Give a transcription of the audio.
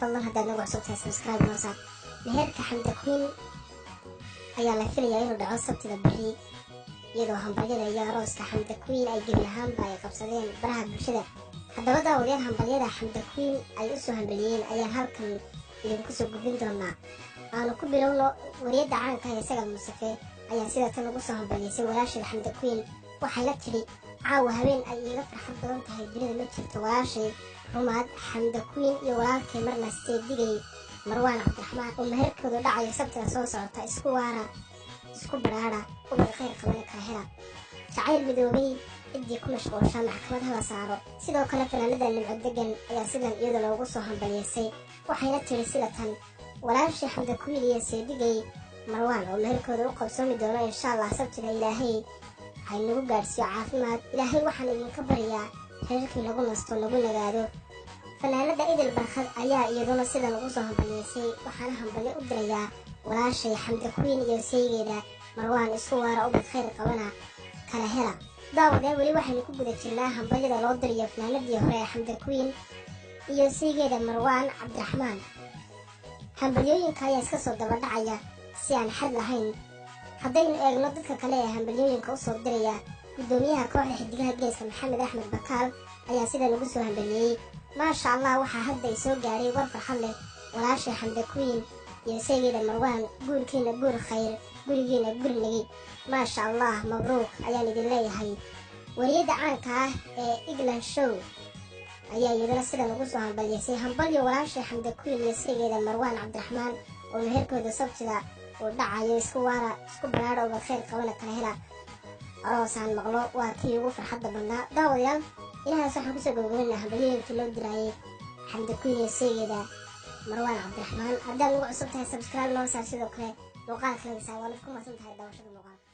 fadlan haddaad nagu cusubtahay subscribe noo saar. meherka xamda queen ayaa la filayaa inuu dhaco sabtida beri, iyadoo hambalyada iyo arooska xamda queen ay gebi ahaanba ay qabsadeen baraha bulshada. haddaba daawadayaal, hambalyada xamda queen ay u soo hambaliyeen ayaan halkan idinku soo gudbin doonaa. aanu ku bilowno wariyadda caanka ee Sagal Mustafe ayaa sida tan ugu soo hambaliyay walaasheed xamda queen. waxay la tiri, caawa habeen ay iiga farxad badan tahay dunida ma jirto walaashay rumaad xamda queen iyo walaalkay marna seedigay marwaan cabdiraxmaan oo meherkoodu dhacayo sabtida soo socota. isku waara, isku baraara, ubad khayr qabana kala hela. jacayl midoobay ciddii ku mashquulsha maxkamadaha la saaro. sidoo kale fanaanada nimco degan ayaa sidan iyada loogu soo hambaliyeysay. waxayna tiri sida tan, walaashay xamda queen iyo seedigay marwaan oo meherkooda u qabsoomi doono insha allah sabtida. ilaahay haynagu gaadhsiiyo caafimaad. ilaahay waxaan idinka baryaa reerkii lagu nasto lagu nagaado. fanaanada idil barkad ayaa iyaduna sidan ugu soo hambaliyeysay. waxaana hambalyo u dirayaa walaashay xamda queen iyo seegeeda marwaan. isku waara, ubad khayr qabana kala hela. daawadee weli waxaynu ku guda jirnaa hambalyada loo diriyo fanaanadii hore ee xamda queen iyo seegeeda marwaan cabdiraxmaan. hambalyooyinka ayaa iska soo daba dhacaya si aan xad lahayn. haddaynu eegno dadka kale ee hambalyooyinka u soo diraya, gudoomiyaha kooxda xidigaha geeska maxamed axmed bakaal ayaa sidan ugu soo hambaliyey. maasha allah, waxaa hadda ay soo gaadhay war farxad leh. walaashay xamda queen iyo seegeeda marwaan, guurkiina guur khayr, gurigiina guri nagi. maasha allah, mabruuq ayaan idin leeyahay. wariyadda caanka ah ee England show ayaa iyaduna sidan ugu soo hambalyeysay. hambalyo walaashay xamda queen iyo seegeeda marwaan cabdiraxmaan oo meherkooda sabtida uu dhacayo. isku waara, isku baraara, ubad khayr qabana kala hela. aroosaan maqlo waa kii ugu farxadda badnaa. daawadayaal, inahaas waxaan kusoo gabagabaynaa hambalyooyinkii loo diraayay xamda queen iyo seegeeda marwaan cabdiraxmaan. haddaad nagu cusub tahay subscribe noo saar. sidoo kale muuqaalka laga saa waanad ku mahadsan tahay daawashada muuqaalka.